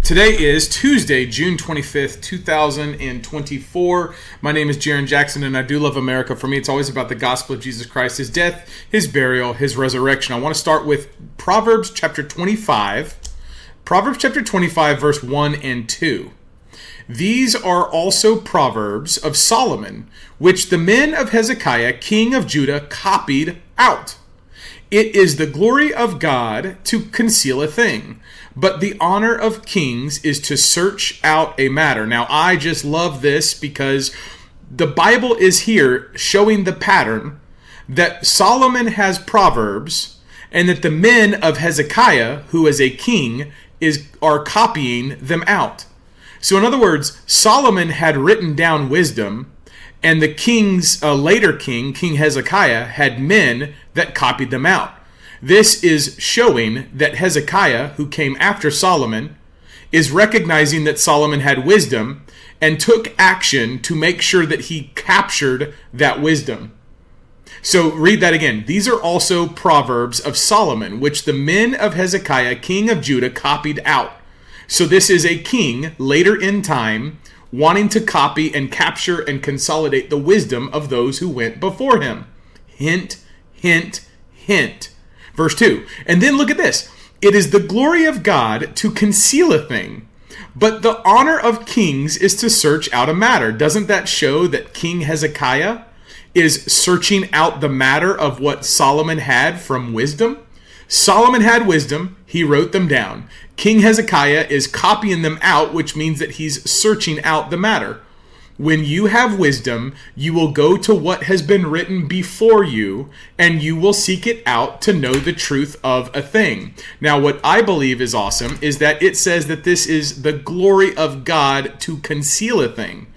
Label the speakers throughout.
Speaker 1: Today is Tuesday, June 25th, 2024. My name is Jaron Jackson, and I do love America. For me, it's always about the gospel of Jesus Christ, his death, his burial, his resurrection. I want to start with Proverbs chapter 25. Proverbs chapter 25, verse 1 and 2. These are also proverbs of Solomon, which the men of Hezekiah, king of Judah, copied out. It is the glory of God to conceal a thing, but the honor of kings is to search out a matter. Now, I just love this because the Bible is here showing the pattern that Solomon has proverbs and that the men of Hezekiah, who is a king, are copying them out. So in other words, Solomon had written down wisdom, and the king's later king, King Hezekiah, had men that copied them out. This is showing that Hezekiah, who came after Solomon, is recognizing that Solomon had wisdom and took action to make sure that he captured that wisdom. So read that again. These are also proverbs of Solomon, which the men of Hezekiah, king of Judah, copied out. So this is a king later in time wanting to copy and capture and consolidate the wisdom of those who went before him. Hint, hint, hint. Verse 2. And then look at this. It is the glory of God to conceal a thing, but the honor of kings is to search out a matter. Doesn't that show that King Hezekiah is searching out the matter of what Solomon had from wisdom? Solomon had wisdom. He wrote them down. King Hezekiah is copying them out, which means that he's searching out the matter. When you have wisdom, you will go to what has been written before you, and you will seek it out to know the truth of a thing. Now, what I believe is awesome is that it says that this is the glory of God to conceal a thing,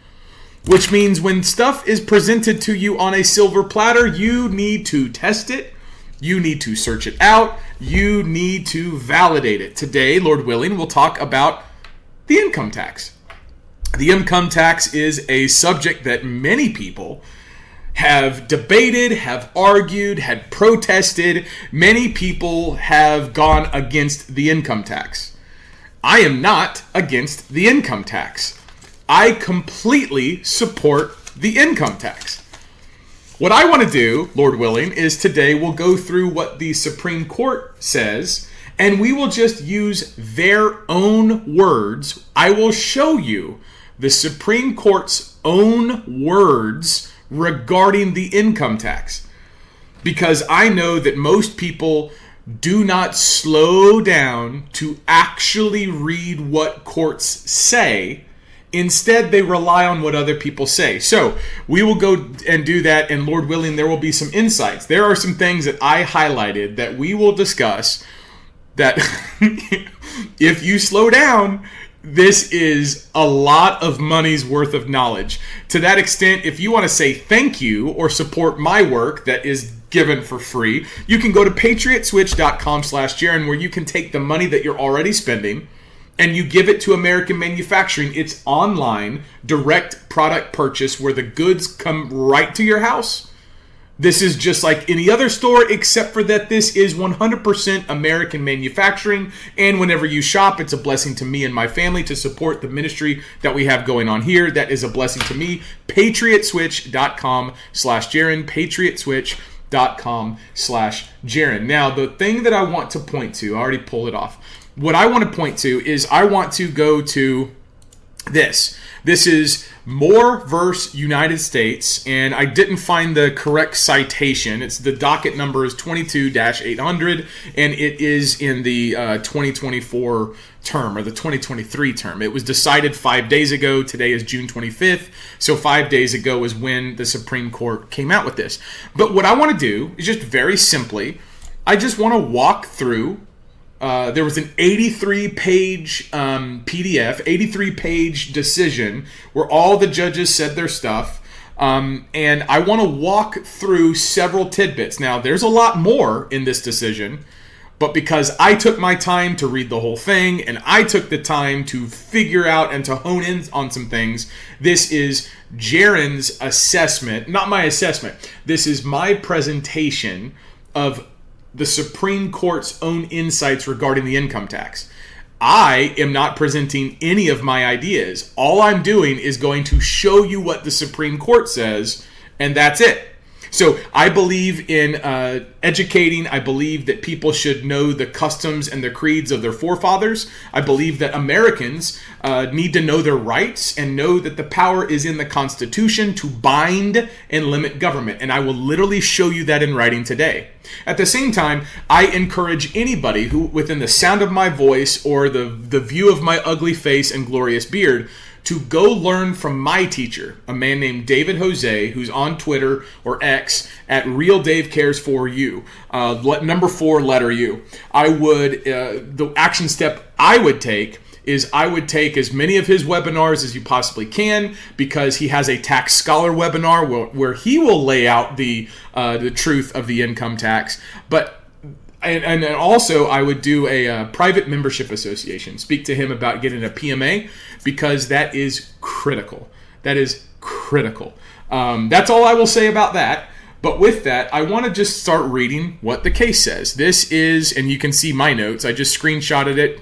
Speaker 1: which means when stuff is presented to you on a silver platter, you need to test it. You need to search it out. You need to validate it. Today, Lord willing, we'll talk about the income tax. The income tax is a subject that many people have debated, have argued, had protested. Many people have gone against the income tax. I am not against the income tax. I completely support the income tax. What I want to do, Lord willing, is today we'll go through what the Supreme Court says, and we will just use their own words. I will show you the Supreme Court's own words regarding the income tax, because I know that most people do not slow down to actually read what courts say. Instead, they rely on what other people say. So we will go and do that, and Lord willing, there will be some insights. There are some things that I highlighted that we will discuss that if you slow down, this is a lot of money's worth of knowledge. To that extent, if you want to say thank you or support my work that is given for free, you can go to patriotswitch.com/Jaron, where you can take the money that you're already spending and you give it to American manufacturing. It's online, direct product purchase where the goods come right to your house. This is just like any other store, except for that this is 100% American manufacturing. And whenever you shop, it's a blessing to me and my family to support the ministry that we have going on here. That is a blessing to me. patriotswitch.com/Jaron, patriotswitch.com/Jaron. Now, the thing that I want to point to, I already pulled it off. What I want to point to is I want to go to this. This is Moore versus United States, and I didn't find the correct citation. It's the docket number is 22-800, and it is in the 2024 term or the 2023 term. It was decided 5 days ago. Today is June 25th, so 5 days ago is when the Supreme Court came out with this. But what I want to do is just very simply, I just want to walk through there was an 83-page PDF, 83-page decision where all the judges said their stuff. And I want to walk through several tidbits. Now, there's a lot more in this decision, but because I took my time to read the whole thing and I took the time to figure out and to hone in on some things, this is Jaron's assessment, not my assessment. This is my presentation of the Supreme Court's own insights regarding the income tax. I am not presenting any of my ideas. All I'm doing is going to show you what the Supreme Court says, and that's it. So I believe in educating. I believe that people should know the customs and the creeds of their forefathers. I believe that Americans need to know their rights and know that the power is in the Constitution to bind and limit government. And I will literally show you that in writing today. At the same time, I encourage anybody who, within the sound of my voice or the view of my ugly face and glorious beard, to go learn from my teacher, a man named David Jose, who's on Twitter or X at Real Dave Cares for You, number 4 letter U. I would, the action step I would take is I would take as many of his webinars as you possibly can, because he has a tax scholar webinar where he will lay out the truth of the income tax. But And also, I would do a private membership association. Speak to him about getting a PMA, because that is critical. That is critical. That's all I will say about that. But with that, I want to just start reading what the case says. This is, and you can see my notes. I just screenshotted it,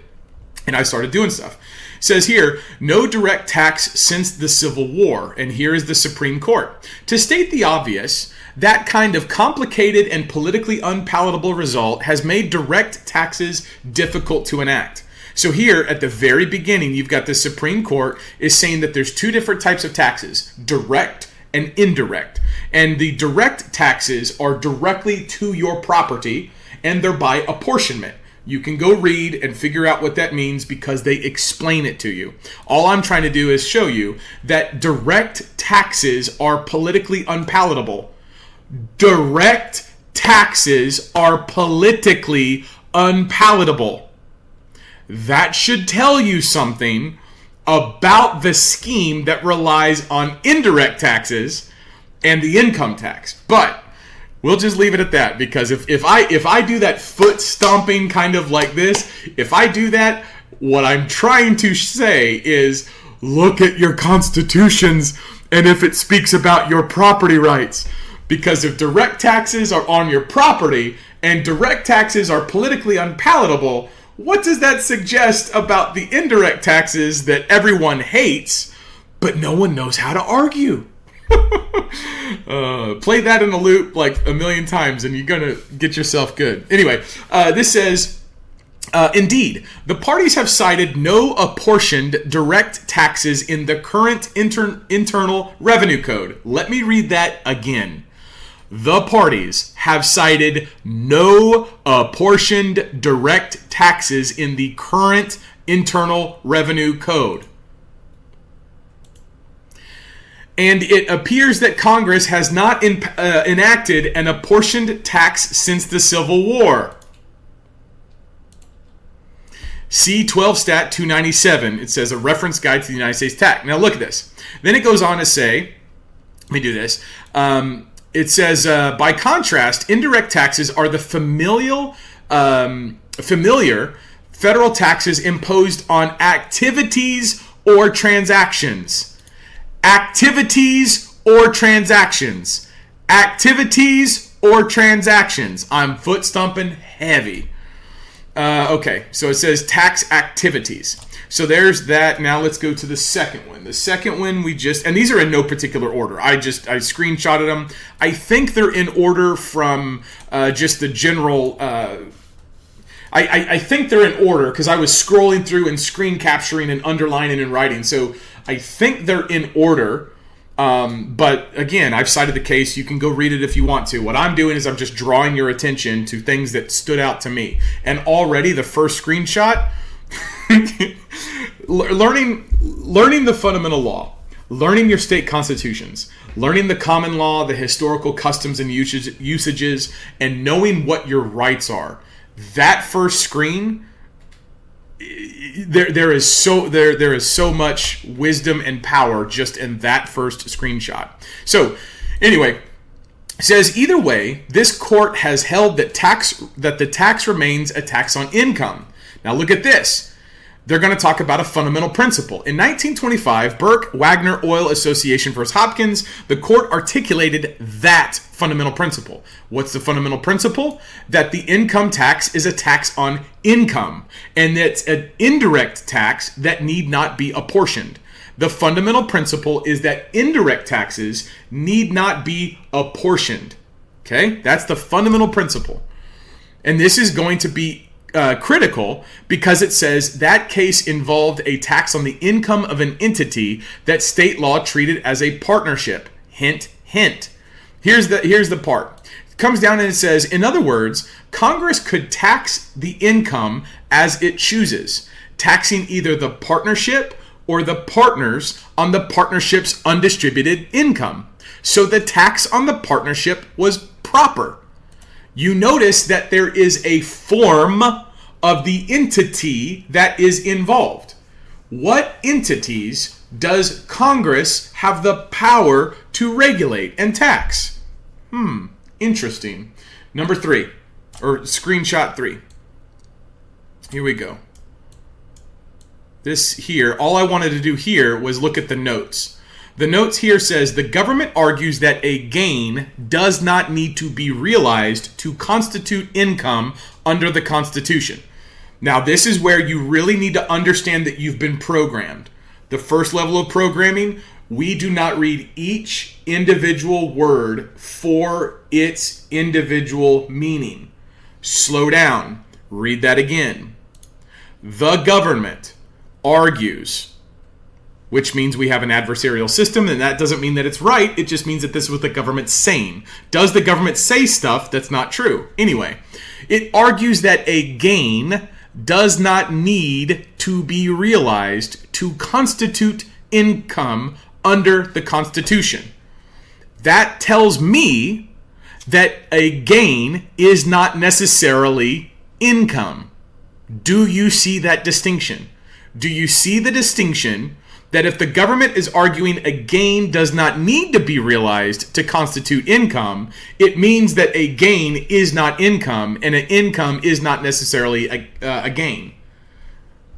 Speaker 1: and I started doing stuff. It says here, no direct tax since the Civil War. And here is the Supreme Court. To state the obvious, that kind of complicated and politically unpalatable result has made direct taxes difficult to enact. So here at the very beginning, you've got the Supreme Court is saying that there's two different types of taxes, direct and indirect. And the direct taxes are directly to your property, and they're by apportionment. You can go read and figure out what that means, because they explain it to you. All I'm trying to do is show you that direct taxes are politically unpalatable. Direct taxes are politically unpalatable. That should tell you something about the scheme that relies on indirect taxes and the income tax. But we'll just leave it at that, because if I do that foot stomping kind of like this, if I do that, what I'm trying to say is, look at your constitutions and if it speaks about your property rights. Because if direct taxes are on your property and direct taxes are politically unpalatable, what does that suggest about the indirect taxes that everyone hates, but no one knows how to argue? Play that in a loop like a million times and you're going to get yourself good. Anyway, this says, indeed, the parties have cited no apportioned direct taxes in the current Internal Revenue Code. Let me read that again. The parties have cited no apportioned direct taxes in the current Internal Revenue Code. And it appears that Congress has not enacted an apportioned tax since the Civil War. See 12 Stat 297. It says a reference guide to the United States tax. Now look at this. Then it goes on to say, let me do this. It says, by contrast, indirect taxes are the familiar federal taxes imposed on activities or transactions. Activities or transactions. Activities or transactions. I'm foot stomping heavy. Okay, so it says tax activities. So there's that. Now let's go to the second one. The second one and these are in no particular order. I screenshotted them. I think they're in order from just the general. I think they're in order because I was scrolling through and screen capturing and underlining and writing. So I think they're in order. But again, I've cited the case. You can go read it if you want to. What I'm doing is I'm just drawing your attention to things that stood out to me. And already the first screenshot. learning the fundamental law, learning your state constitutions, learning the common law, the historical customs and usages, and knowing what your rights are. That first screen there is so much wisdom and power just in that first screenshot. So anyway, it says either way, this court has held that the tax remains a tax on income. Now look at this. They're going to talk about a fundamental principle. In 1925, Burke-Wagner Oil Association versus Hopkins, the court articulated that fundamental principle. What's the fundamental principle? That the income tax is a tax on income, and it's an indirect tax that need not be apportioned. The fundamental principle is that indirect taxes need not be apportioned. Okay? That's the fundamental principle. And this is going to be critical because it says that case involved a tax on the income of an entity that state law treated as a partnership. Hint, hint. Here's the part. It comes down and it says, in other words, Congress could tax the income as it chooses, taxing either the partnership or the partners on the partnership's undistributed income. So the tax on the partnership was proper. You notice that there is a form of the entity that is involved. What entities does Congress have the power to regulate and tax? Interesting. Number 3, or screenshot 3. Here we go. This here, all I wanted to do here was look at the notes. The notes here says the government argues that a gain does not need to be realized to constitute income under the Constitution. Now, this is where you really need to understand that you've been programmed. The first level of programming, we do not read each individual word for its individual meaning. Slow down. Read that again. The government argues, which means we have an adversarial system, and that doesn't mean that it's right. It just means that this is what the government's saying. Does the government say stuff that's not true? Anyway, it argues that a gain does not need to be realized to constitute income under the Constitution. That tells me that a gain is not necessarily income. Do you see that distinction? Do you see the distinction that if the government is arguing a gain does not need to be realized to constitute income, it means that a gain is not income, and an income is not necessarily a gain?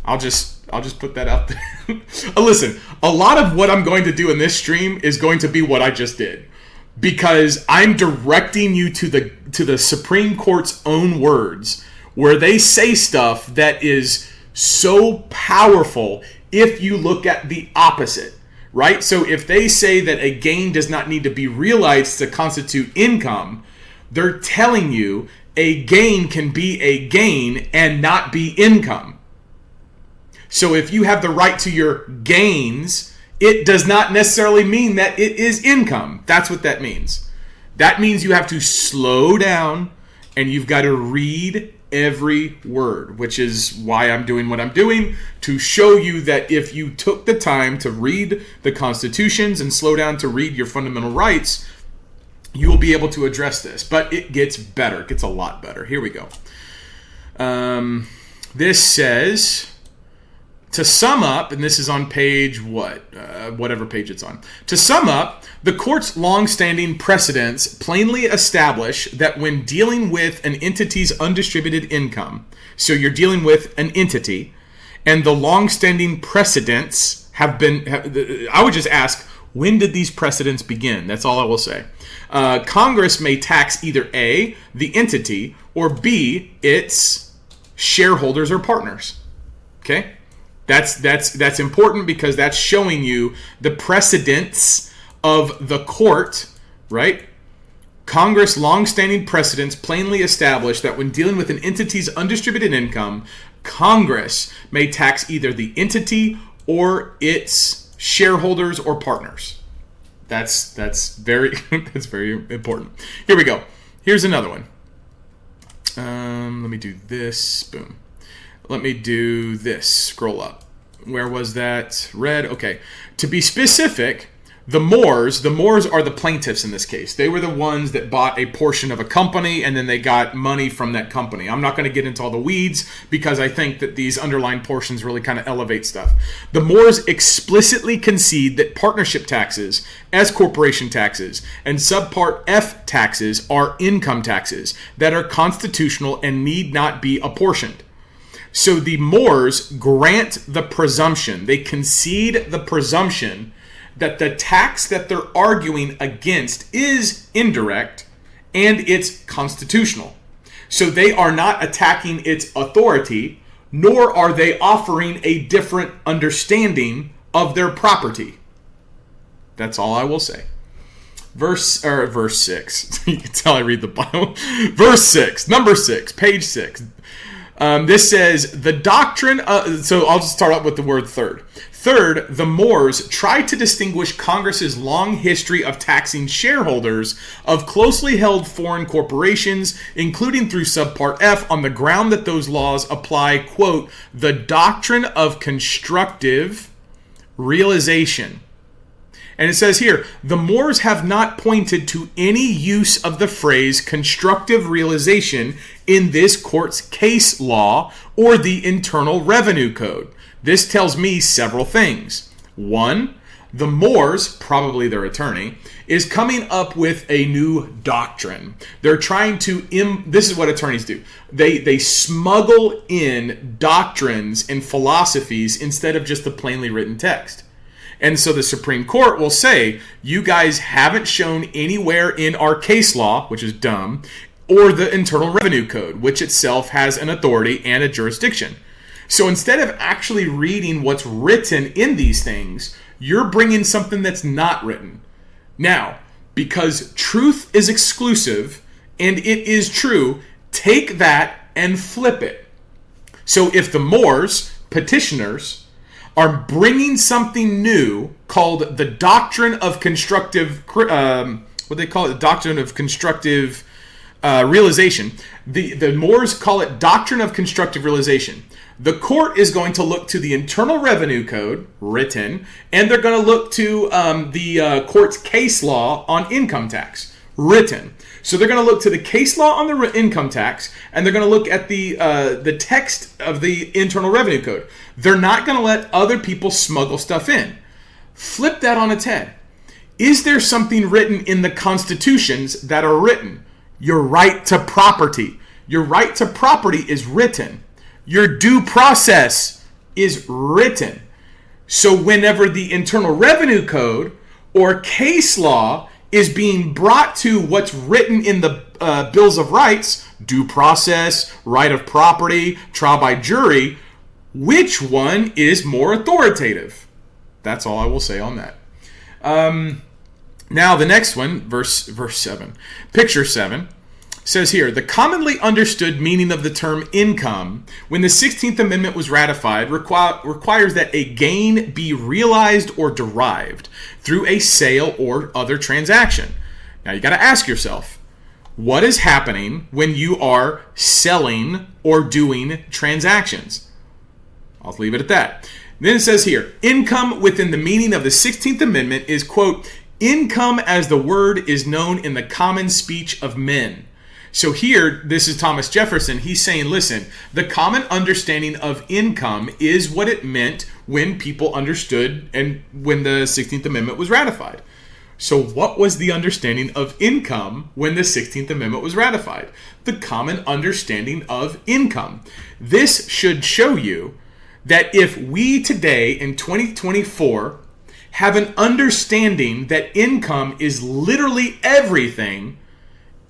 Speaker 1: I'll just put that out there. Listen, a lot of what I'm going to do in this stream is going to be what I just did, because I'm directing you to the Supreme Court's own words, where they say stuff that is so powerful if you look at the opposite, right? So if they say that a gain does not need to be realized to constitute income, they're telling you a gain can be a gain and not be income. So if you have the right to your gains, it does not necessarily mean that it is income. That's what that means. That means you have to slow down and you've got to read every word, which is why I'm doing what I'm doing, to show you that if you took the time to read the constitutions and slow down to read your fundamental rights, you will be able to address this. But it gets better. It gets a lot better. Here we go. This says, to sum up, and this is on page whatever page it's on. To sum up, the court's long-standing precedents plainly establish that when dealing with an entity's undistributed income, so you're dealing with an entity, and the long-standing precedents I would just ask, when did these precedents begin? That's all I will say. Congress may tax either A, the entity, or B, its shareholders or partners. Okay? That's important because that's showing you the precedents of the court, right? Congress' long-standing precedents plainly establish that when dealing with an entity's undistributed income, Congress may tax either the entity or its shareholders or partners. That's very that's very important. Here we go. Here's another one. Let me do this. Boom. Let me do this. Scroll up. Where was that? Red. Okay. To be specific, The Moors are the plaintiffs in this case. They were the ones that bought a portion of a company and then they got money from that company. I'm not going to get into all the weeds because I think that these underlying portions really kind of elevate stuff. The Moors explicitly concede that partnership taxes, S corporation taxes, and subpart F taxes are income taxes that are constitutional and need not be apportioned. So the Moors grant the presumption, they concede the presumption that the tax that they're arguing against is indirect and it's constitutional. So they are not attacking its authority, nor are they offering a different understanding of their property. That's all I will say. Verse 6. You can tell I read the Bible. Verse 6, number 6, page 6. This says, the doctrine so I'll just start out with the word third. Third, the Moors tried to distinguish Congress's long history of taxing shareholders of closely held foreign corporations, including through subpart F, on the ground that those laws apply, quote, the doctrine of constructive realization. And it says here, the Moors have not pointed to any use of the phrase constructive realization in this court's case law or the Internal Revenue Code. This tells me several things. One, the Moors, probably their attorney, is coming up with a new doctrine. They're trying to, this is what attorneys do. They smuggle in doctrines and philosophies instead of just the plainly written text. And so the Supreme Court will say, you guys haven't shown anywhere in our case law, which is dumb, or the Internal Revenue Code, which itself has an authority and a jurisdiction. So instead of actually reading what's written in these things, you're bringing something that's not written. Now, because truth is exclusive and it is true, take that and flip it. So if the Moors, petitioners, are bringing something new called the doctrine of constructive, what they call it, the doctrine of constructive realization. The Moors call it doctrine of constructive realization. The court is going to look to the Internal Revenue Code, written, and they're going to look to the court's case law on income tax, written. So they're going to look to the case law on the income tax, and they're going to look at the text of the Internal Revenue Code. They're not going to let other people smuggle stuff in. Flip that on its head. Is there something written in the constitutions that are written? Your right to property. Your right to property is written. Your due process is written. So whenever the Internal Revenue Code or case law is being brought to what's written in the Bills of Rights, due process, right of property, trial by jury, which one is more authoritative? That's all I will say on that. Now the next one, verse 7. Picture 7. Says here, the commonly understood meaning of the term income when the 16th Amendment was ratified requires that a gain be realized or derived through a sale or other transaction. Now you got to ask yourself, what is happening when you are selling or doing transactions? I'll leave it at that. Then it says here, income within the meaning of the 16th Amendment is, quote, income as the word is known in the common speech of men. So here, this is Thomas Jefferson. He's saying, listen, the common understanding of income is what it meant when people understood and when the 16th Amendment was ratified. So what was the understanding of income when the 16th Amendment was ratified? The common understanding of income. This should show you that if we today in 2024 have an understanding that income is literally everything,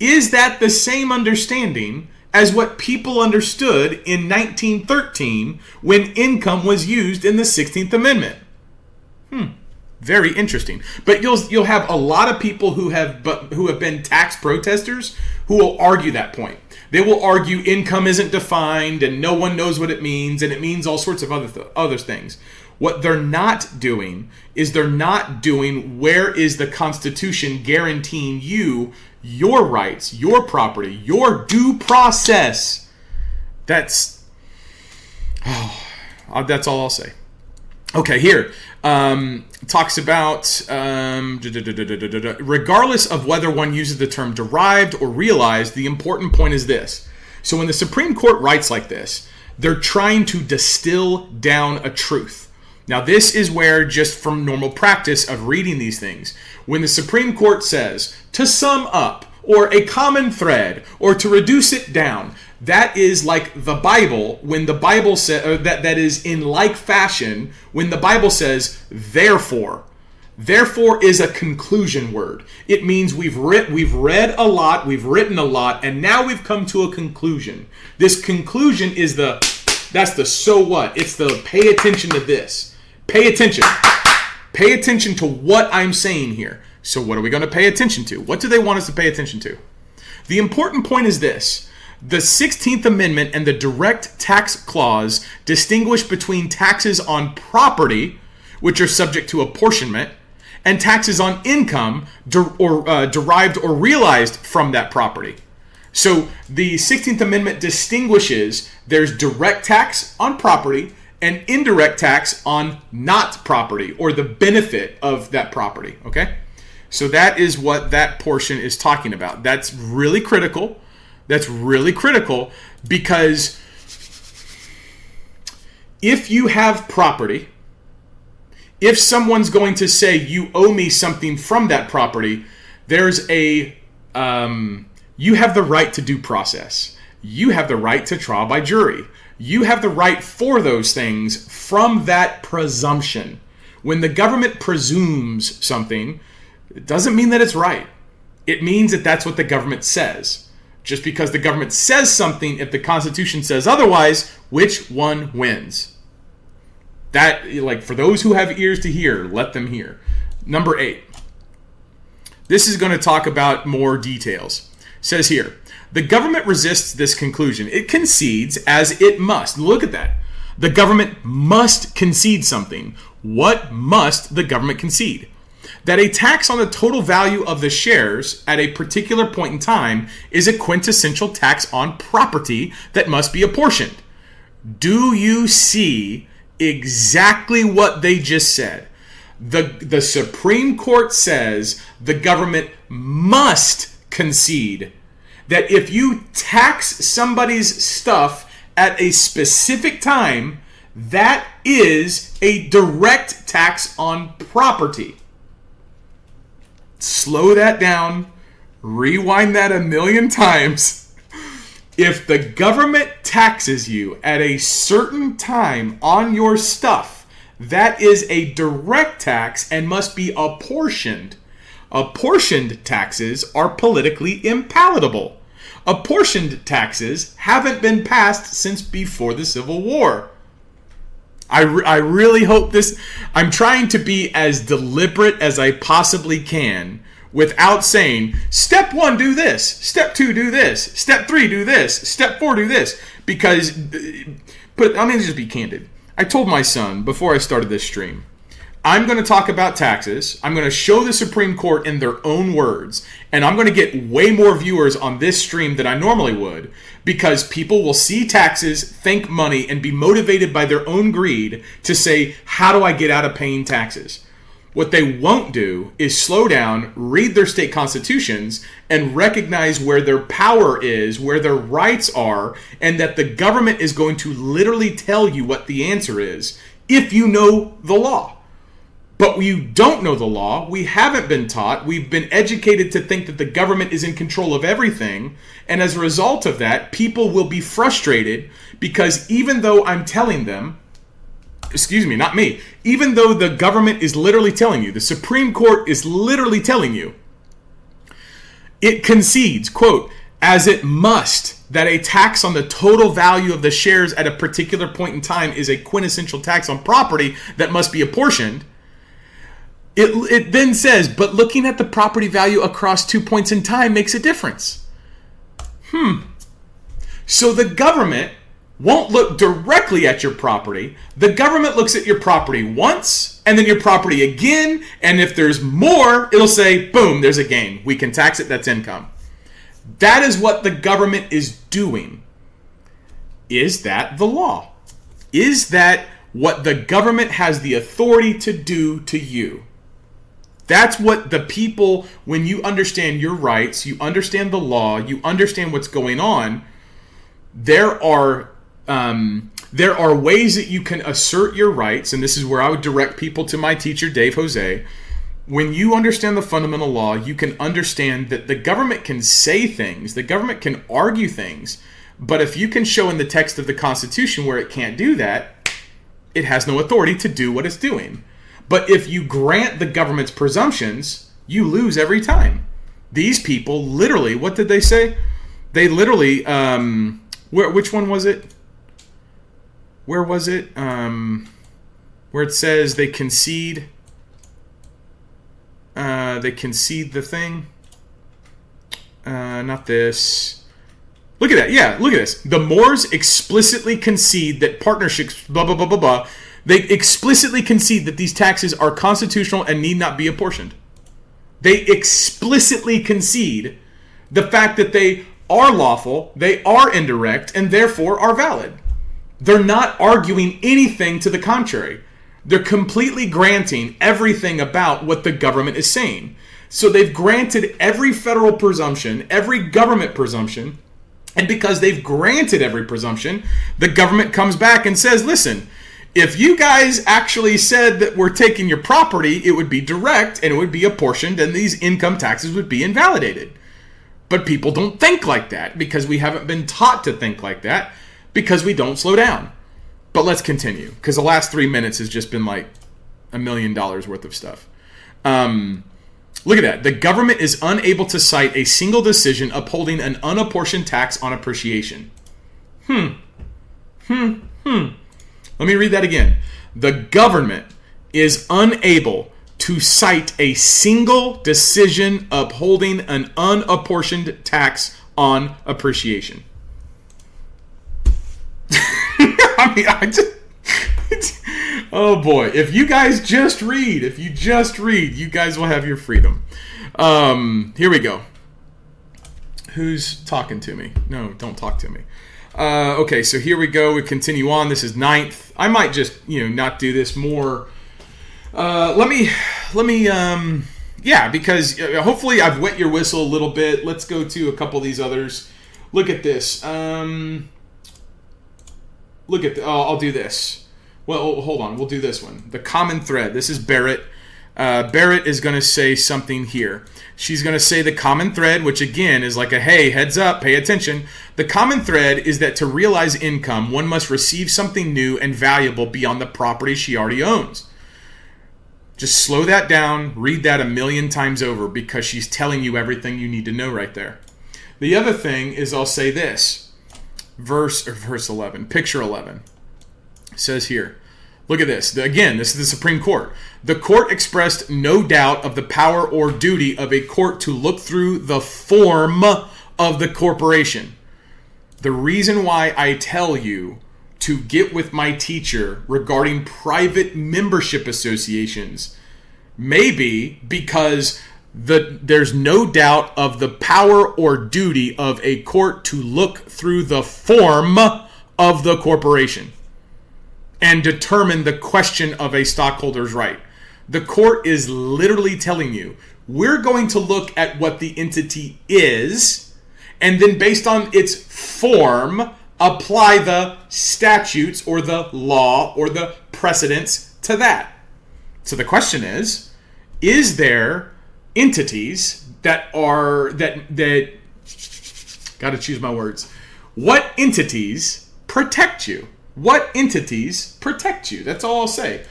Speaker 1: is that the same understanding as what people understood in 1913 when income was used in the 16th Amendment? Very interesting. But you'll have a lot of people who have been tax protesters who will argue that point. They will argue income isn't defined and no one knows what it means and it means all sorts of other things. What they're not doing is where is the Constitution guaranteeing you your rights, your property, your due process. That's all I'll say. Okay, here talks about regardless of whether one uses the term derived or realized, the important point is this. So when the Supreme Court writes like this, they're trying to distill down a truth. Now, this is where, just from normal practice of reading these things, when the Supreme Court says to sum up, or a common thread, or to reduce it down, that is like the Bible when the Bible says, that is in like fashion when the Bible says, therefore. Therefore is a conclusion word. It means we've read a lot, we've written a lot, and now we've come to a conclusion. This conclusion is that's the so what. It's the pay attention to this. Pay attention. Pay attention to what I'm saying here. So what are we going to pay attention to? What do they want us to pay attention to? The important point is this. The 16th Amendment and the direct tax clause distinguish between taxes on property, which are subject to apportionment, and taxes on income derived or realized from that property. So the 16th Amendment distinguishes there's direct tax on property and indirect tax on not property or the benefit of that property, okay? So that is what that portion is talking about. That's really critical. That's really critical because if you have property, if someone's going to say you owe me something from that property, there's you have the right to due process. You have the right to trial by jury. You have the right for those things from that presumption. When the government presumes something, it doesn't mean that it's right. It means that that's what the government says. Just because the government says something, if the Constitution says otherwise, which one wins? That, like, for those who have ears to hear, let them hear. Number 8. This is going to talk about more details. It says here, the government resists this conclusion. It concedes as it must. Look at that. The government must concede something. What must the government concede? That a tax on the total value of the shares at a particular point in time is a quintessential tax on property that must be apportioned. Do you see exactly what they just said? The Supreme Court says the government must concede that if you tax somebody's stuff at a specific time, that is a direct tax on property. Slow that down, rewind that a million times. If the government taxes you at a certain time on your stuff, that is a direct tax and must be apportioned. Apportioned taxes are politically impalatable. Apportioned taxes haven't been passed since before the Civil War. I really hope this... I'm trying to be as deliberate as I possibly can without saying, step 1, do this. Step 2, do this. Step 3, do this. Step 4, do this. Because, I'm going to just be candid. I told my son before I started this stream, I'm going to talk about taxes. I'm going to show the Supreme Court in their own words. And I'm going to get way more viewers on this stream than I normally would because people will see taxes, think money, and be motivated by their own greed to say, how do I get out of paying taxes? What they won't do is slow down, read their state constitutions, and recognize where their power is, where their rights are, and that the government is going to literally tell you what the answer is if you know the law. But you don't know the law. We haven't been taught. We've been educated to think that the government is in control of everything. And as a result of that, people will be frustrated because even though I'm telling them, not me, even though the government is literally telling you, the Supreme Court is literally telling you, it concedes, quote, as it must, that a tax on the total value of the shares at a particular point in time is a quintessential tax on property that must be apportioned. It then says, but looking at the property value across 2 points in time makes a difference. So the government won't look directly at your property. The government looks at your property once, and then your property again, and if there's more, it'll say, boom, there's a gain. We can tax it, that's income. That is what the government is doing. Is that the law? Is that what the government has the authority to do to you. That's what the people, when you understand your rights, you understand the law, you understand what's going on, there are ways that you can assert your rights, and this is where I would direct people to my teacher, Dave Jose. When you understand the fundamental law, you can understand that the government can say things, the government can argue things, but if you can show in the text of the Constitution where it can't do that, it has no authority to do what it's doing. But if you grant the government's presumptions, you lose every time. These people literally, what did they say? They literally, which one was it? Where was it? Where it says they concede the thing. Not this. Look at that. Yeah, look at this. The Moors explicitly concede that partnerships, blah, blah, blah, blah, blah. They explicitly concede that these taxes are constitutional and need not be apportioned. They explicitly concede the fact that they are lawful, they are indirect, and therefore are valid. They're not arguing anything to the contrary. They're completely granting everything about what the government is saying. So they've granted every federal presumption, every government presumption, and because they've granted every presumption, the government comes back and says, listen, if you guys actually said that we're taking your property, it would be direct and it would be apportioned and these income taxes would be invalidated. But people don't think like that because we haven't been taught to think like that because we don't slow down. But let's continue because the last 3 minutes has just been like $1 million worth of stuff. Look at that. The government is unable to cite a single decision upholding an unapportioned tax on appreciation. Let me read that again. The government is unable to cite a single decision upholding an unapportioned tax on appreciation. Oh boy, if you just read, you guys will have your freedom. Here we go. Who's talking to me? No, don't talk to me. Okay, so here we go. We continue on. This is 9th. I might just, not do this more. Let me, because hopefully I've wet your whistle a little bit. Let's go to a couple of these others. Look at this. I'll do this. Well, hold on. We'll do this one. The common thread. This is Barrett. Barrett is going to say something here. She's going to say the common thread, which again is like a, hey, heads up, pay attention. The common thread is that to realize income, one must receive something new and valuable beyond the property she already owns. Just slow that down. Read that 1,000,000 times over because she's telling you everything you need to know right there. The other thing is I'll say this. Verse 11, picture 11. Says here, look at this. Again, this is the Supreme Court. The court expressed no doubt of the power or duty of a court to look through the form of the corporation. The reason why I tell you to get with my teacher regarding private membership associations may be because there's no doubt of the power or duty of a court to look through the form of the corporation and determine the question of a stockholder's right. The court is literally telling you, we're going to look at what the entity is, and then based on its form, apply the statutes or the law or the precedents to that. So the question is there entities that gotta choose my words. What entities protect you? What entities protect you? That's all I'll say.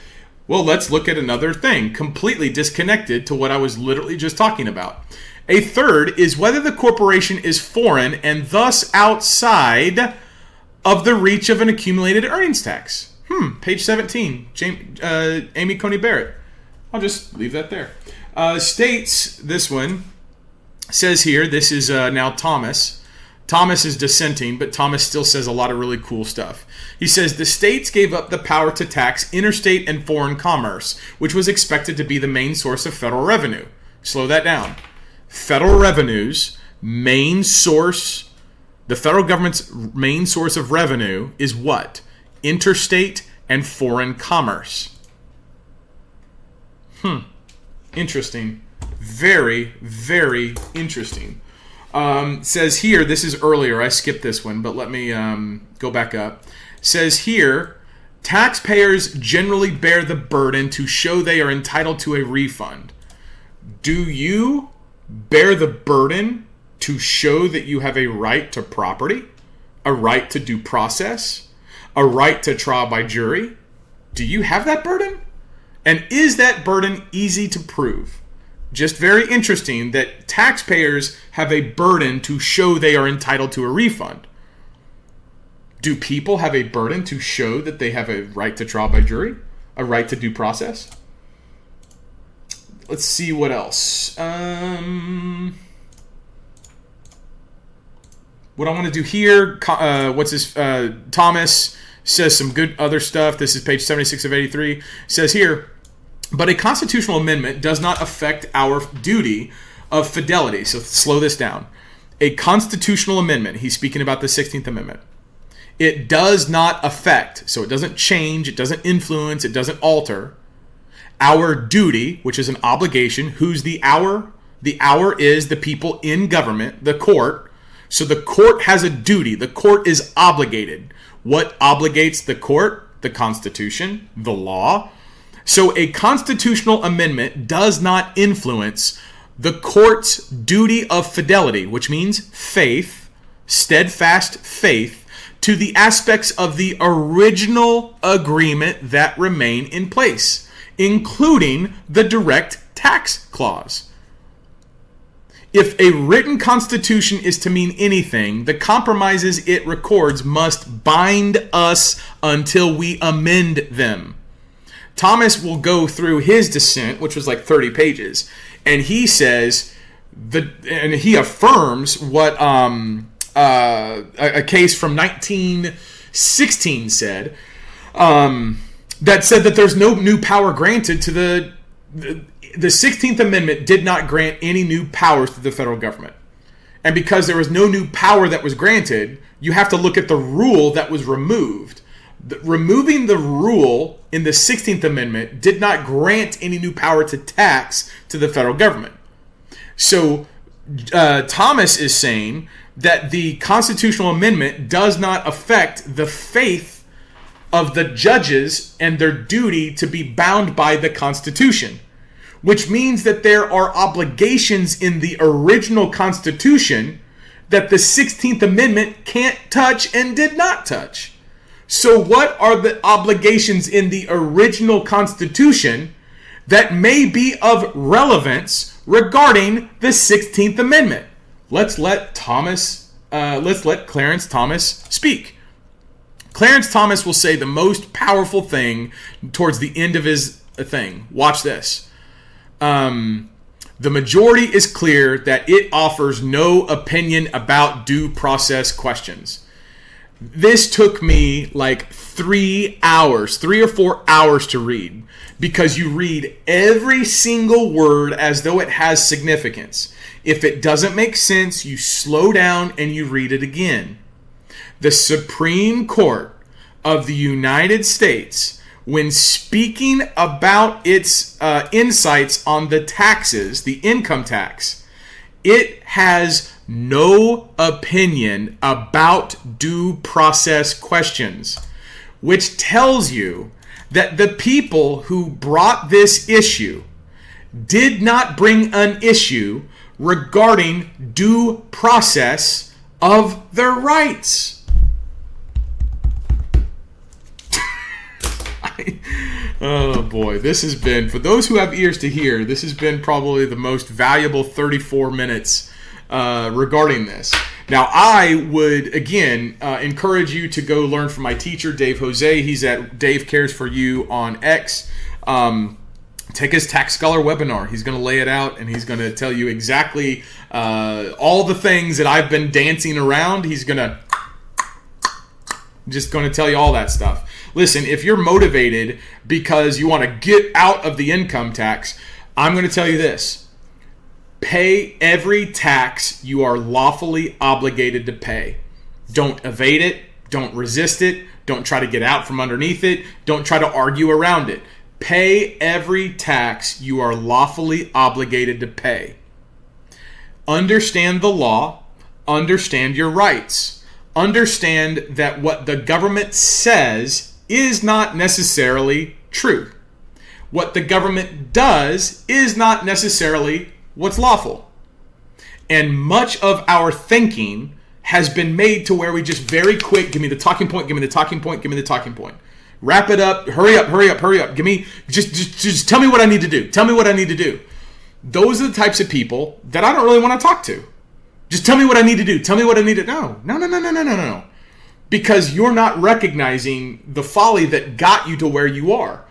Speaker 1: Well, let's look at another thing, completely disconnected to what I was literally just talking about. A third is whether the corporation is foreign and thus outside of the reach of an accumulated earnings tax. Page 17, Amy Coney Barrett. I'll just leave that there. States, this one, says here, this is now Thomas. Thomas is dissenting, but Thomas still says a lot of really cool stuff. He says, the states gave up the power to tax interstate and foreign commerce, which was expected to be the main source of federal revenue. Slow that down. Federal revenues, the federal government's main source of revenue is what? Interstate and foreign commerce. Interesting. Very, very interesting. Says here, this is earlier, I skipped this one, but let me go back up. Says here, taxpayers generally bear the burden to show they are entitled to a refund. Do you bear the burden to show that you have a right to property, a right to due process, a right to trial by jury? Do you have that burden? And is that burden easy to prove? Just very interesting that taxpayers have a burden to show they are entitled to a refund. Do people have a burden to show that they have a right to trial by jury, a right to due process? Let's see what else. What I want to do here, Thomas says some good other stuff. This is page 76 of 83. Says here, but a constitutional amendment does not affect our duty of fidelity. So slow this down. A constitutional amendment, he's speaking about the 16th Amendment. It does not affect, so it doesn't change, it doesn't influence, it doesn't alter our duty, which is an obligation. Who's the our? The our is the people in government, the court. So the court has a duty. The court is obligated. What obligates the court? The Constitution, the law. So a constitutional amendment does not influence the court's duty of fidelity, which means faith, steadfast faith, to the aspects of the original agreement that remain in place, including the direct tax clause. If a written constitution is to mean anything, the compromises it records must bind us until we amend them. Thomas will go through his dissent, which was like 30 pages, and he says, and he affirms what a case from 1916 said, that said that there's no new power granted to the 16th Amendment did not grant any new powers to the federal government. And because there was no new power that was granted, you have to look at the rule that was removed. Removing the rule in the 16th Amendment did not grant any new power to tax to the federal government. So Thomas is saying that the constitutional amendment does not affect the faith of the judges and their duty to be bound by the Constitution, which means that there are obligations in the original Constitution that the 16th Amendment can't touch and did not touch. So what are the obligations in the original Constitution that may be of relevance regarding the 16th Amendment? Let's let Clarence Thomas speak. Clarence Thomas will say the most powerful thing towards the end of his thing. Watch this. The majority is clear that it offers no opinion about due process questions. This took me like 3 or 4 hours to read, because you read every single word as though it has significance. If it doesn't make sense, you slow down and you read it again. The Supreme Court of the United States, when speaking about its insights on the taxes, the income tax, it has no opinion about due process questions, which tells you that the people who brought this issue did not bring an issue regarding due process of their rights. Oh boy, this has been, for those who have ears to hear, this has been probably the most valuable 34 minutes regarding this. Now, I would, again, encourage you to go learn from my teacher, Dave Jose. He's at Dave Cares for You on X. Take his Tax Scholar webinar. He's going to lay it out, and he's going to tell you exactly all the things that I've been dancing around. He's going to tell you all that stuff. Listen, if you're motivated because you want to get out of the income tax, I'm going to tell you this. Pay every tax you are lawfully obligated to pay. Don't evade it. Don't resist it. Don't try to get out from underneath it. Don't try to argue around it. Pay every tax you are lawfully obligated to pay. Understand the law. Understand your rights. Understand that what the government says is not necessarily true. What the government does is not necessarily what's lawful. And much of our thinking has been made to where we just very quick, give me the talking point, give me the talking point, give me the talking point. Wrap it up, hurry up, hurry up, hurry up. Give me, just tell me what I need to do. Tell me what I need to do. Those are the types of people that I don't really want to talk to. Just tell me what I need to do. Tell me what I need to know. No. Because you're not recognizing the folly that got you to where you are.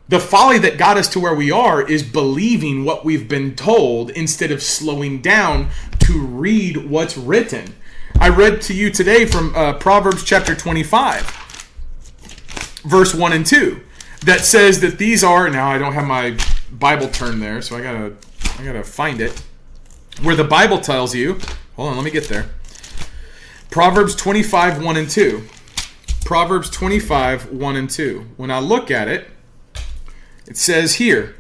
Speaker 1: The folly that got us to where we are is believing what we've been told instead of slowing down to read what's written. I read to you today from Proverbs chapter 25. Verse 1 and 2, that says that these are, now I don't have my Bible turned there, so I gotta find it, where the Bible tells you, hold on, let me get there. Proverbs 25, 1 and 2. Proverbs 25, 1 and 2. When I look at it, it says here,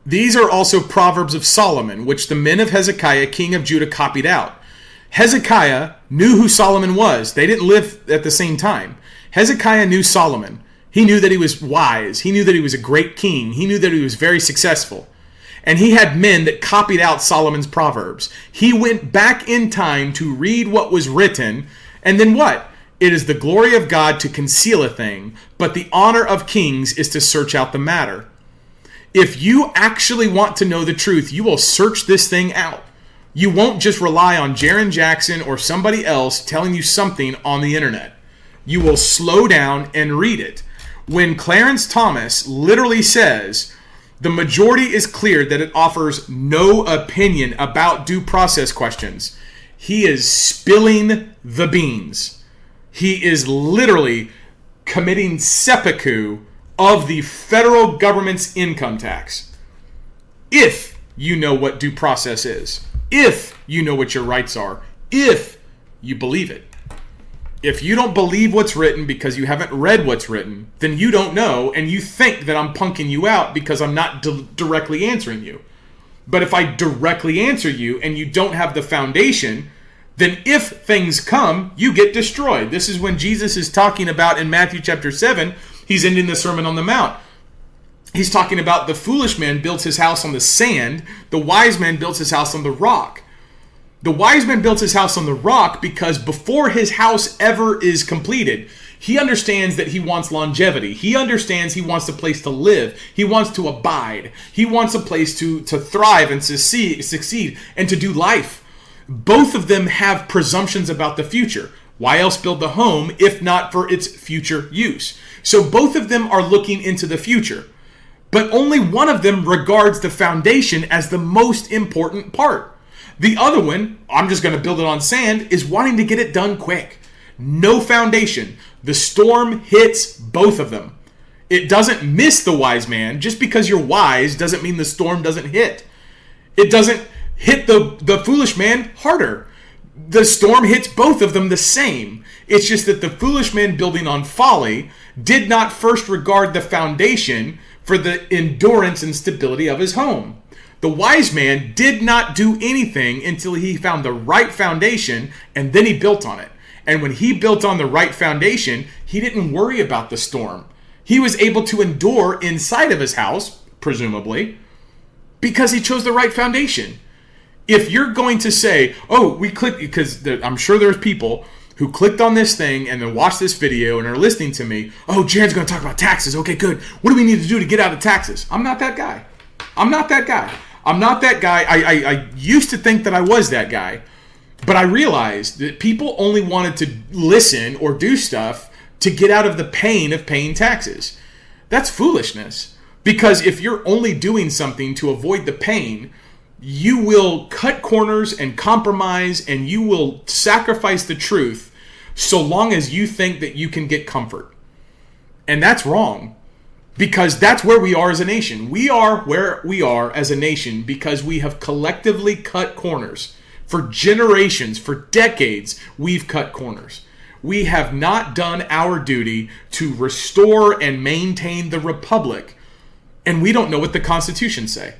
Speaker 1: these are also Proverbs of Solomon, which the men of Hezekiah, king of Judah, copied out. Hezekiah knew who Solomon was. They didn't live at the same time. Hezekiah knew Solomon. He knew that he was wise. He knew that he was a great king. He knew that he was very successful. And he had men that copied out Solomon's Proverbs. He went back in time to read what was written. And then what? It is the glory of God to conceal a thing, but the honor of kings is to search out the matter. If you actually want to know the truth, you will search this thing out. You won't just rely on Jaron Jackson or somebody else telling you something on the internet. You will slow down and read it. When Clarence Thomas literally says, the majority is clear that it offers no opinion about due process questions, he is spilling the beans. He is literally committing seppuku of the federal government's income tax. If you know what due process is, if you know what your rights are, if you believe it. If you don't believe what's written because you haven't read what's written, then you don't know, and you think that I'm punking you out because I'm not directly answering you. But if I directly answer you and you don't have the foundation, then if things come, you get destroyed. This is when Jesus is talking about in Matthew chapter 7, he's ending the Sermon on the Mount. He's talking about the foolish man builds his house on the sand, the wise man builds his house on the rock. The wise man built his house on the rock because before his house ever is completed, he understands that he wants longevity. He understands he wants a place to live. He wants to abide. He wants a place to thrive and succeed and to do life. Both of them have presumptions about the future. Why else build the home if not for its future use? So both of them are looking into the future. But only one of them regards the foundation as the most important part. The other one, I'm just going to build it on sand, is wanting to get it done quick. No foundation. The storm hits both of them. It doesn't miss the wise man. Just because you're wise doesn't mean the storm doesn't hit. It doesn't hit the foolish man harder. The storm hits both of them the same. It's just that the foolish man building on folly did not first regard the foundation for the endurance and stability of his home. The wise man did not do anything until he found the right foundation, and then he built on it. And when he built on the right foundation, he didn't worry about the storm. He was able to endure inside of his house, presumably, because he chose the right foundation. If you're going to say, oh, we clicked, because I'm sure there's people who clicked on this thing and then watched this video and are listening to me, oh, Jaren's going to talk about taxes. Okay, good. What do we need to do to get out of taxes? I'm not that guy. I used to think that I was that guy, but I realized that people only wanted to listen or do stuff to get out of the pain of paying taxes. That's foolishness. Because if you're only doing something to avoid the pain, you will cut corners and compromise, and you will sacrifice the truth so long as you think that you can get comfort. And that's wrong. Because that's where we are as a nation. We are where we are as a nation because we have collectively cut corners. For generations, for decades, we've cut corners. we have not done our duty to restore and maintain the republic, and we don't know what the Constitution say.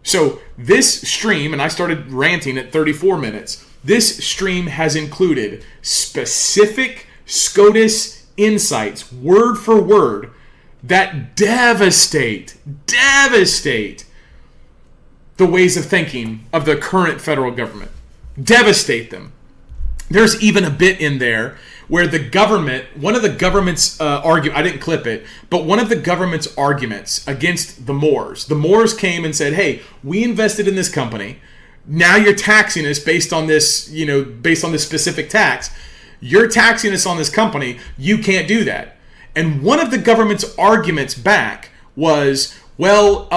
Speaker 1: So this stream, and I started ranting at 34 minutes, this stream has included specific SCOTUS insights, word for word, that devastate the ways of thinking of the current federal government. Devastate them. There's even a bit in there where the government, one of the government's I didn't clip it, but one of the government's arguments against the Moors came and said, hey, we invested in this company. Now you're taxing us based on this specific tax. You're taxing us on this company. You can't do that. And one of the government's arguments back was, well,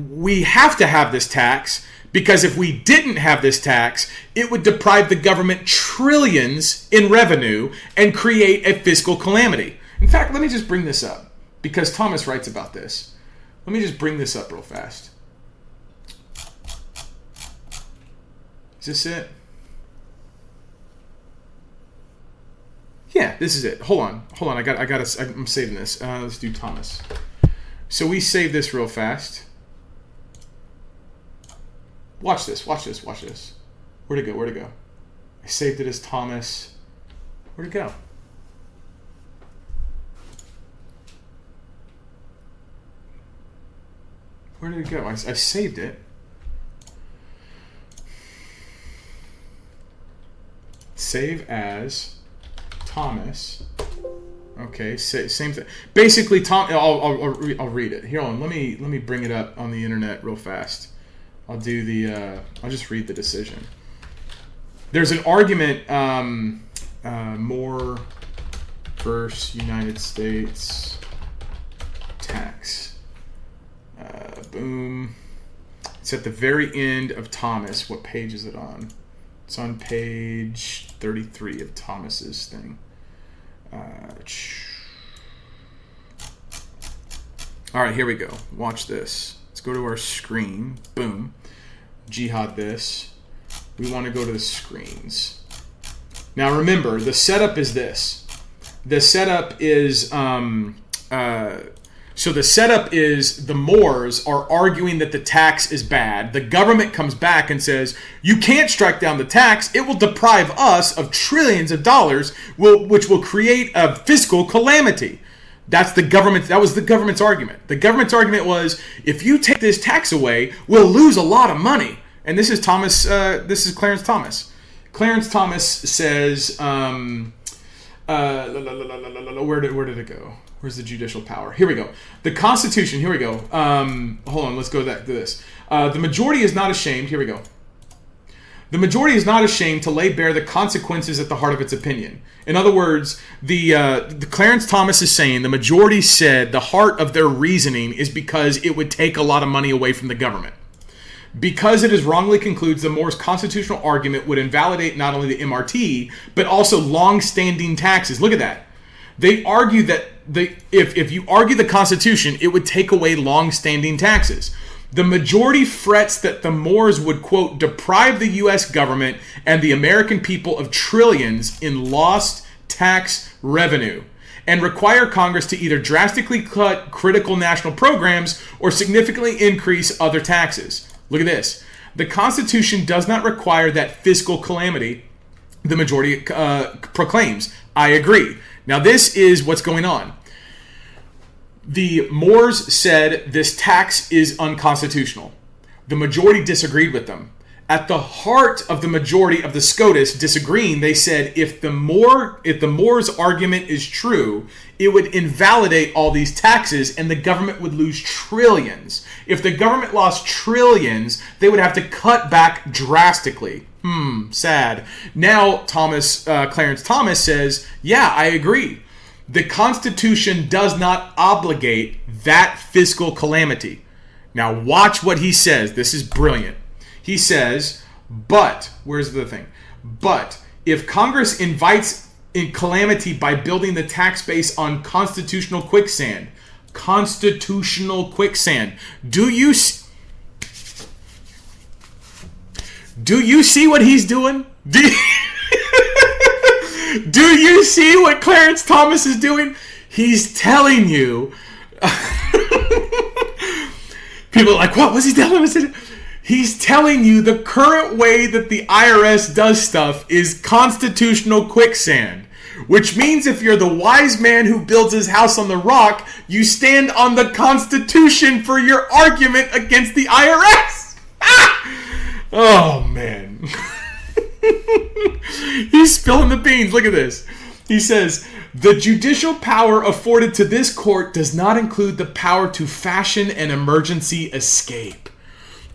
Speaker 1: we have to have this tax because if we didn't have this tax, it would deprive the government trillions in revenue and create a fiscal calamity. In fact, let me just bring this up because Thomas writes about this. Let me just bring this up real fast. Is this it? Yeah, this is it. Hold on. I'm saving this. Let's do Thomas. So we save this real fast. Watch this. Where'd it go? I saved it as Thomas. Where'd it go? Where did it go? I saved it. Save as Thomas. Okay, same thing. Basically, I'll read it. Here on, let me bring it up on the internet real fast. I'll just read the decision. There's an argument, Moore versus United States tax. Boom. It's at the very end of Thomas. What page is it on? It's on page 33 of Thomas's thing. All right, here we go. Watch this. Let's go to our screen. Boom. Jihad this. We want to go to the screens. Now remember, the setup is this. The setup is the Moors are arguing that the tax is bad. The government comes back and says, you can't strike down the tax. It will deprive us of trillions of dollars, which will create a fiscal calamity. That was the government's argument. The government's argument was, if you take this tax away, we'll lose a lot of money. And this is Thomas. This is Clarence Thomas. Clarence Thomas says, where did it go? Where's the judicial power? Here we go. The Constitution. Here we go. Hold on. Let's go back to this. The majority is not ashamed. Here we go. The majority is not ashamed to lay bare the consequences at the heart of its opinion. In other words, the Clarence Thomas is saying the majority said the heart of their reasoning is because it would take a lot of money away from the government. Because it is wrongly concludes the Moore's constitutional argument would invalidate not only the MRT, but also long-standing taxes. Look at that. They argue that if you argue the Constitution, it would take away long-standing taxes. The majority frets that the Moors would, quote, deprive the U.S. government and the American people of trillions in lost tax revenue and require Congress to either drastically cut critical national programs or significantly increase other taxes. Look at this. The Constitution does not require that fiscal calamity the majority proclaims. I agree. Now, this is what's going on. The Moors said this tax is unconstitutional. The majority disagreed with them. At the heart of the majority of the SCOTUS disagreeing, they said if the Moors' argument is true, it would invalidate all these taxes and the government would lose trillions. If the government lost trillions, they would have to cut back drastically. Sad. Now Clarence Thomas says, yeah, I agree. The Constitution does not obligate that fiscal calamity. Now watch what he says. This is brilliant. He says, but, where's the thing? But if Congress invites in calamity by building the tax base on constitutional quicksand, do you see what he's doing? Do you see what Clarence Thomas is doing? He's telling you. People are like, what was he telling us? He's telling you the current way that the IRS does stuff is constitutional quicksand. Which means if you're the wise man who builds his house on the rock, you stand on the Constitution for your argument against the IRS. Oh, man. He's spilling the beans. Look at this. He says, the judicial power afforded to this court does not include the power to fashion an emergency escape.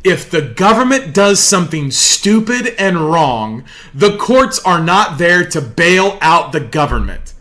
Speaker 1: If the government does something stupid and wrong, the courts are not there to bail out the government.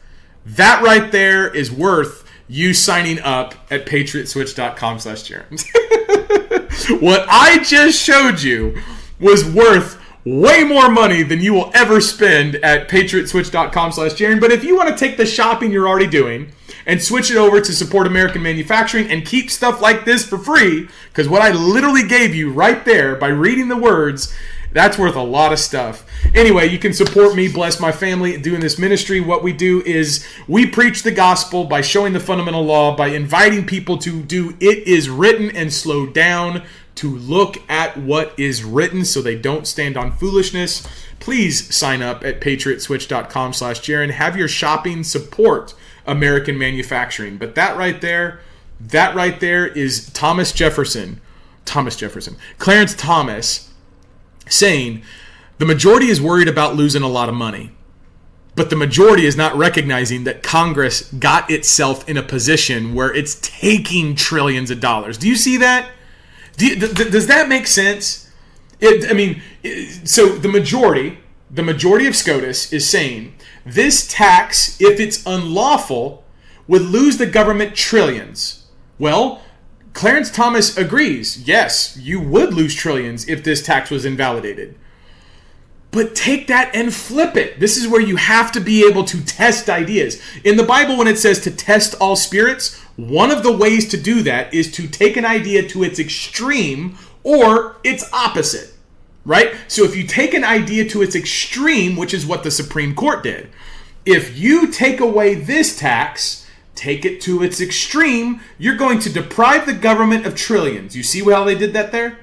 Speaker 1: That right there is worth you signing up at patriotswitch.com/Jaron. What I just showed you was worth way more money than you will ever spend at patriotswitch.com/Jaron. But if you want to take the shopping you're already doing and switch it over to support American manufacturing and keep stuff like this for free, because what I literally gave you right there by reading the words, that's worth a lot of stuff. Anyway, you can support me, bless my family doing this ministry. What we do is we preach the gospel by showing the fundamental law, by inviting people to do it is written and slow down to look at what is written so they don't stand on foolishness. Please sign up at patriotswitch.com/Jaron. Have your shopping support American manufacturing. But that right there is Clarence Thomas saying the majority is worried about losing a lot of money. But the majority is not recognizing that Congress got itself in a position where it's taking trillions of dollars. Do you see that? Does that make sense? So the majority of SCOTUS is saying this tax, if it's unlawful, would lose the government trillions. Well, Clarence Thomas agrees. Yes, you would lose trillions if this tax was invalidated. But take that and flip it. This is where you have to be able to test ideas. In the Bible, when it says to test all spirits, one of the ways to do that is to take an idea to its extreme or its opposite. Right? So if you take an idea to its extreme, which is what the Supreme Court did, if you take away this tax, take it to its extreme, you're going to deprive the government of trillions. You see how they did that there?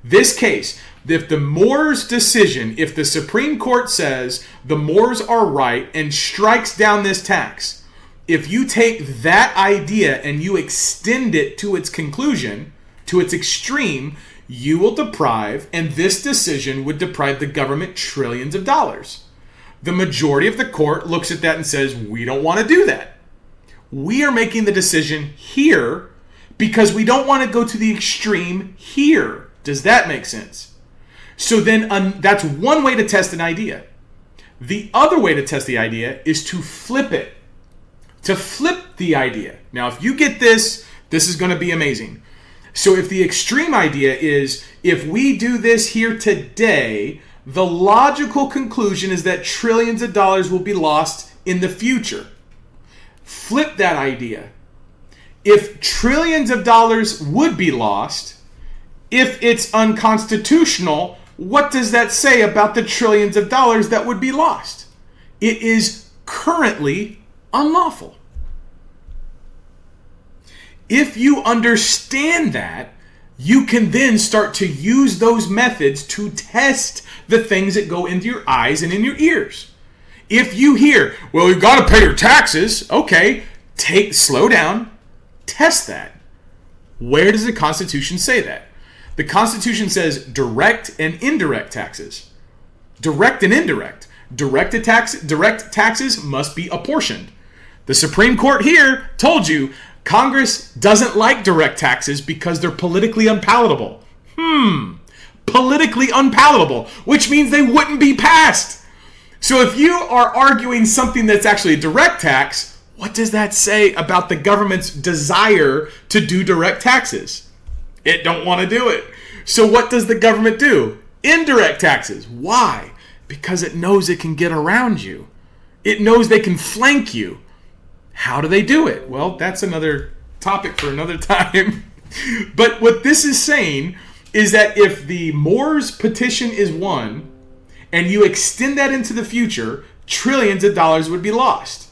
Speaker 1: This case, if the Moore's decision, if the Supreme Court says the Moores are right and strikes down this tax, if you take that idea and you extend it to its conclusion, to its extreme, you will deprive, and this decision would deprive the government trillions of dollars. The majority of the court looks at that and says, we don't want to do that. We are making the decision here because we don't want to go to the extreme here. Does that make sense? So then that's one way to test an idea. The other way to test the idea is to flip it. To flip the idea. Now, if you get this, this is going to be amazing. So if the extreme idea is, if we do this here today, the logical conclusion is that trillions of dollars will be lost in the future. Flip that idea. If trillions of dollars would be lost, if it's unconstitutional, what does that say about the trillions of dollars that would be lost? It is currently unlawful. If you understand that, you can then start to use those methods to test the things that go into your eyes and in your ears. If you hear, well, you got to pay your taxes, okay, slow down, test that. Where does the Constitution say that? The Constitution says direct and indirect taxes. Direct and indirect. Direct taxes must be apportioned. The Supreme Court here told you Congress doesn't like direct taxes because they're politically unpalatable. Politically unpalatable, which means they wouldn't be passed. So if you are arguing something that's actually a direct tax, what does that say about the government's desire to do direct taxes? It don't want to do it. So what does the government do? Indirect taxes. Why? Because it knows it can get around you. It knows they can flank you. How do they do it? Well, that's another topic for another time. But what this is saying is that if the Moore's petition is won, and you extend that into the future, trillions of dollars would be lost.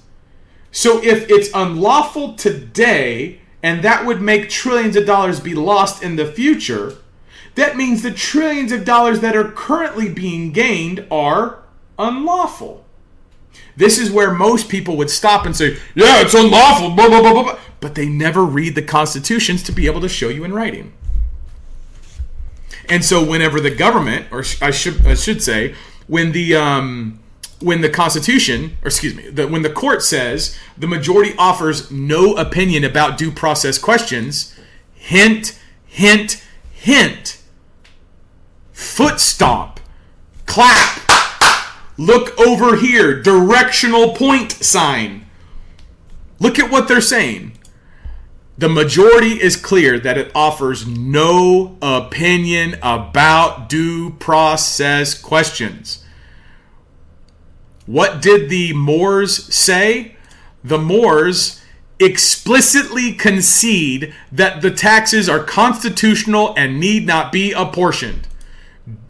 Speaker 1: So if it's unlawful today, and that would make trillions of dollars be lost in the future, that means the trillions of dollars that are currently being gained are unlawful. This is where most people would stop and say, yeah, it's unlawful, blah, blah, blah, blah. But they never read the constitutions to be able to show you in writing. And so whenever the government, or I should say, when the Constitution, or excuse me, when the court says the majority offers no opinion about due process questions, hint, hint, hint, foot stomp, clap, look over here, directional point sign. Look at what they're saying. The majority is clear that it offers no opinion about due process questions. What did the Moors say? The Moors explicitly concede that the taxes are constitutional and need not be apportioned.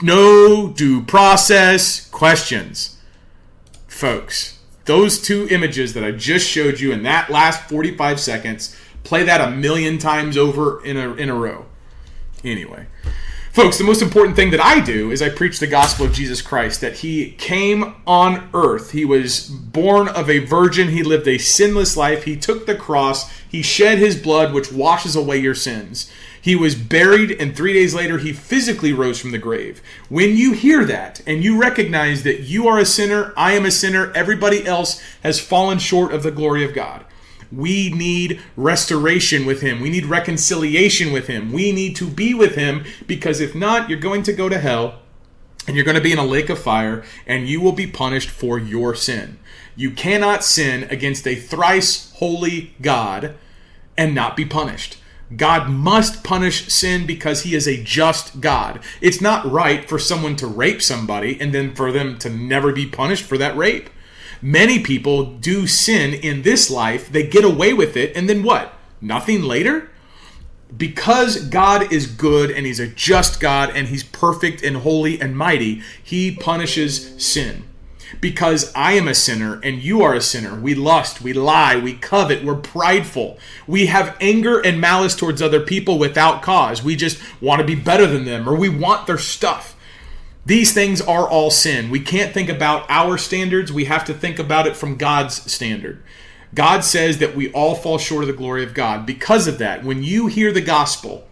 Speaker 1: No due process questions. Folks, those two images that I just showed you in that last 45 seconds, play that 1,000,000 times over in a row. Anyway, folks, the most important thing that I do is I preach the gospel of Jesus Christ, that he came on earth. He was born of a virgin. He lived a sinless life. He took the cross. He shed his blood, which washes away your sins. He was buried, and 3 days later, he physically rose from the grave. When you hear that, and you recognize that you are a sinner, I am a sinner, everybody else has fallen short of the glory of God. We need restoration with him. We need reconciliation with him. We need to be with him, because if not, you're going to go to hell, and you're going to be in a lake of fire, and you will be punished for your sin. You cannot sin against a thrice holy God and not be punished. God must punish sin because he is a just God. It's not right for someone to rape somebody and then for them to never be punished for that rape. Many people do sin in this life, they get away with it, and then what? Nothing later? Because God is good and he's a just God and he's perfect and holy and mighty, he punishes sin. Because I am a sinner and you are a sinner. We lust, we lie, we covet, we're prideful. We have anger and malice towards other people without cause. We just want to be better than them, or we want their stuff. These things are all sin. We can't think about our standards. We have to think about it from God's standard. God says that we all fall short of the glory of God. Because of that, when you hear the gospel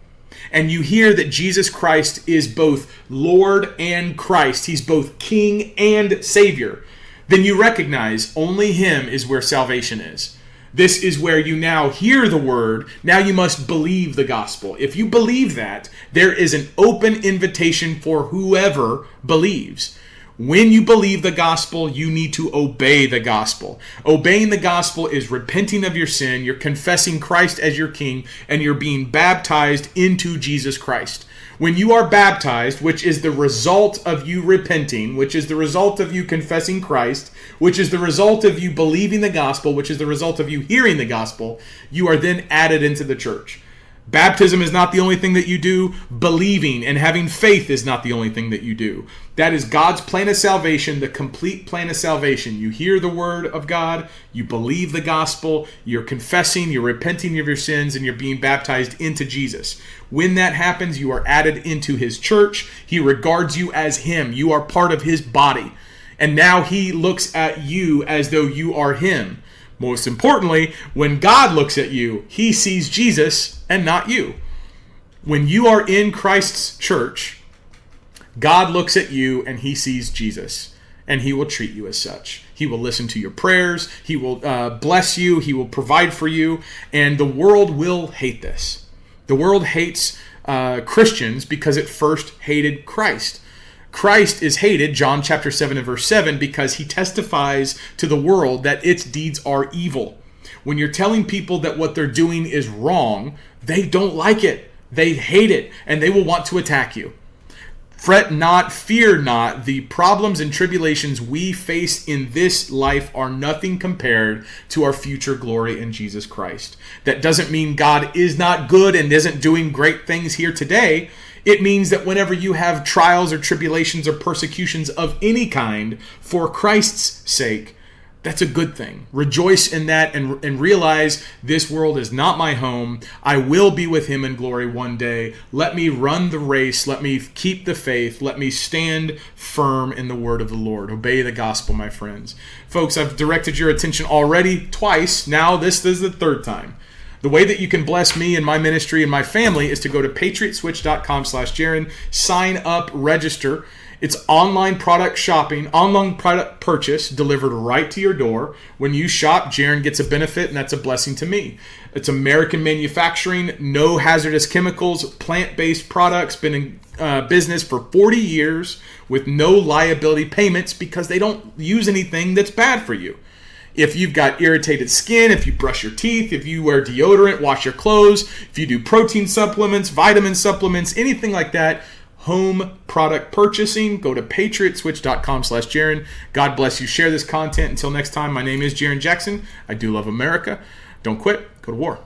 Speaker 1: and you hear that Jesus Christ is both Lord and Christ, he's both King and Savior, then you recognize only him is where salvation is. This is where you now hear the word. Now you must believe the gospel. If you believe that, there is an open invitation for whoever believes. When you believe the gospel, you need to obey the gospel. Obeying the gospel is repenting of your sin, you're confessing Christ as your King, and you're being baptized into Jesus Christ. When you are baptized, which is the result of you repenting, which is the result of you confessing Christ, which is the result of you believing the gospel, which is the result of you hearing the gospel, you are then added into the church. Baptism is not the only thing that you do. Believing and having faith is not the only thing that you do. That is God's plan of salvation, the complete plan of salvation. You hear the word of God, you believe the gospel, you're confessing, you're repenting of your sins, and you're being baptized into Jesus. When that happens, you are added into his church. He regards you as him. You are part of his body. And now he looks at you as though you are him. Most importantly, when God looks at you, he sees Jesus and not you. When you are in Christ's church, God looks at you and he sees Jesus, and he will treat you as such. He will listen to your prayers. He will bless you. He will provide for you. And the world will hate this. The world hates Christians because it first hated Christ. Christ is hated, John chapter 7 and verse 7, because he testifies to the world that its deeds are evil. When you're telling people that what they're doing is wrong, they don't like it. They hate it, and they will want to attack you. Fret not, fear not. The problems and tribulations we face in this life are nothing compared to our future glory in Jesus Christ. That doesn't mean God is not good and isn't doing great things here today. It means that whenever you have trials or tribulations or persecutions of any kind for Christ's sake, that's a good thing. Rejoice in that and realize this world is not my home. I will be with him in glory one day. Let me run the race. Let me keep the faith. Let me stand firm in the word of the Lord. Obey the gospel, my friends. Folks, I've directed your attention already twice. Now this is the third time. The way that you can bless me and my ministry and my family is to go to patriotswitch.com/Jaron, sign up, register. It's online product shopping, online product purchase delivered right to your door. When you shop, Jaron gets a benefit, and that's a blessing to me. It's American manufacturing, no hazardous chemicals, plant-based products, been in business for 40 years with no liability payments because they don't use anything that's bad for you. If you've got irritated skin, if you brush your teeth, if you wear deodorant, wash your clothes, if you do protein supplements, vitamin supplements, anything like that, home product purchasing, go to patriotswitch.com/Jaron. God bless you. Share this content. Until next time, my name is Jaron Jackson. I do love America. Don't quit. Go to war.